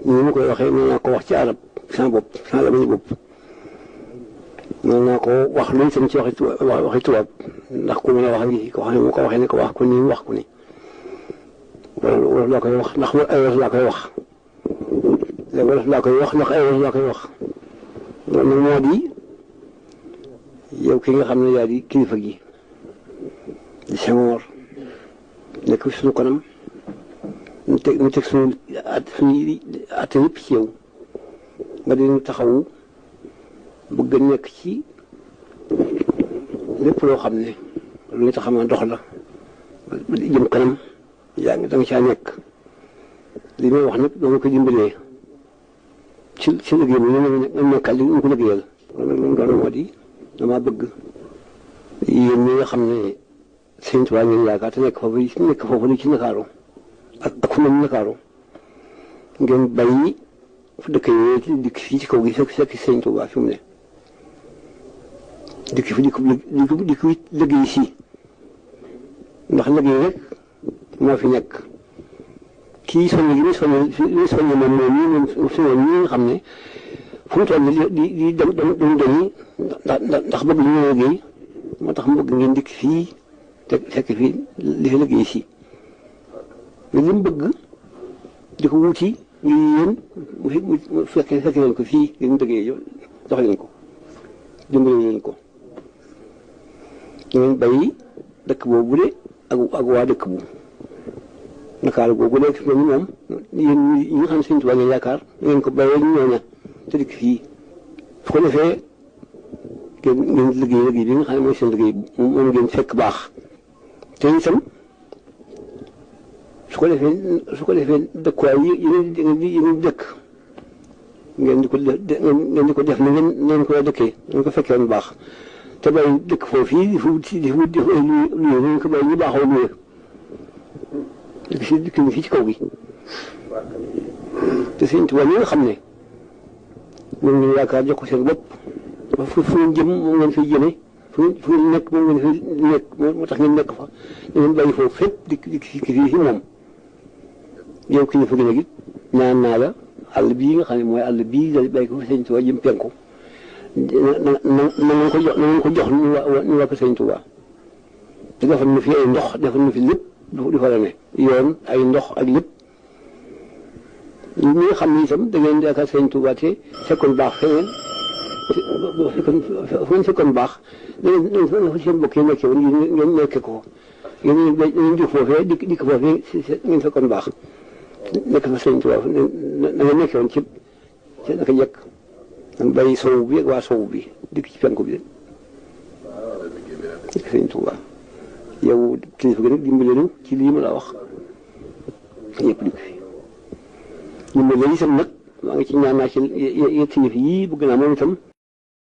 ni ma koy waxee mën naa ko wax ci arab sama bopp sama la bañu bopp mën naa ko wax lu itam ci waxi tubaab ndax ku mën a wax nii ko xam ne mu ko waxee ne ko wax ko nii wax ko nii wolof laa koy wax ndax ay wolof laa koy wax léegi wolof laa koy wax ndax ay wolof laa koy wax loolu nag moo di yow ki nga xam ne yaa di kilifa gi di Senghor nekk fi suñu kanam ñu teg suñu atte yëpp ci yow nga di taxawu bëgg nekk ci lépp loo xam ne lu ñu tax a dox la ba jëm kanam yaa ngi da nga caa nekk li may wax nag dama ko dimbalee ci liggéey bi ñu nekkal li ñu ko liggéeyal loolu doon moo di dama bëgg yéen ñi nga xam ne Sëñ Tuubaa ngeen yaakaar te nekk foofu li ci Ndakaaru ak fu mel ni Ndakaaru ngeen bàyyi fu dëkk yi dikk fii ci kaw gi fekk Sëñ Tuubaa fi mu ne dikk fi dikk liggéey si ndax liggéey rek moo fi nekk kii soññ gi muy soññ moom ñi nga xam ne fu mu toll di dem doñi ndax bëgg li ñu liggéey moo tax mu bëgg ngeen dikk fii te fekk fii li fi liggéey si mais li mu bëgg di ko wuti ngir yéen mu fekk leen ko fii ngeen liggéey dox leen ko dimbali leen ko ngeen bàyyi dëkk boobu de ak waa dëkk bu Ndakaaru googu léegi fi mu ne moom yéen ñi nga xam ne Sëñ Tuubaa ngeen yaakaar ngeen ko bàyyee ñu ñooña te dikk fii su ko defee ngeen liggéey bi nga xam ne mooy seen liggéey moom ngeen fekk baax te itam su ko defee dëkkuwaay yi dëkk ngeen di ko def na ngeen koy dëkkee ngeen ko fekkee woon baax te bàyyi dëkk foofu yi di wut luye ngeen ko bàyyi ñu baaxoo luye dëkk fii ci kaw gi te Sëñ Tuubaa ñi nga xam ne moom ngeen yaakaar jox ko seen bopp fu ngeen jëm moom ngeen fiy jëmee fu ngeen nekk moom ngeen fi nekk moo tax ngeen nekk fa da ngeen bàyyi foofu fépp dikk fii fi moom yow ki ñu fa gën a gis ñaan naa la àll bii nga xam ne mooy àll bii da bàyyi ko fa Sëñ Tuubaa jëm penku na ngeen ko jox ñu waa ko Sëñ Tuubaa te defal na fi ay ndox defal na fi lépp di fa la ne yoon ay ndox ak lépp ñi nga xam ne itam da ngeen di yaakaar Sëñ Tuubaa te fekkoon baax feneen fu ngeen fekkoon baax da ngeen fa seen mbokk yi nekkee woon ngeen nekkee ko ngeen jóg foofee dikk foofee ngeen fekkoon baax nekk fa Sëñ Tuubaa na ngeen nekkee woon ci naka jekk da bàyyi sowu bi ak waa sowu bi dikk ci penku bi dikk Sëñ Tuubaa yow kilifa gi nag dimbale nu ci lii ma la wax ñëpp dikk fi dimbale itam nag maa ngi ci ñaan naa ci kilifa yii bëgg naa moom itam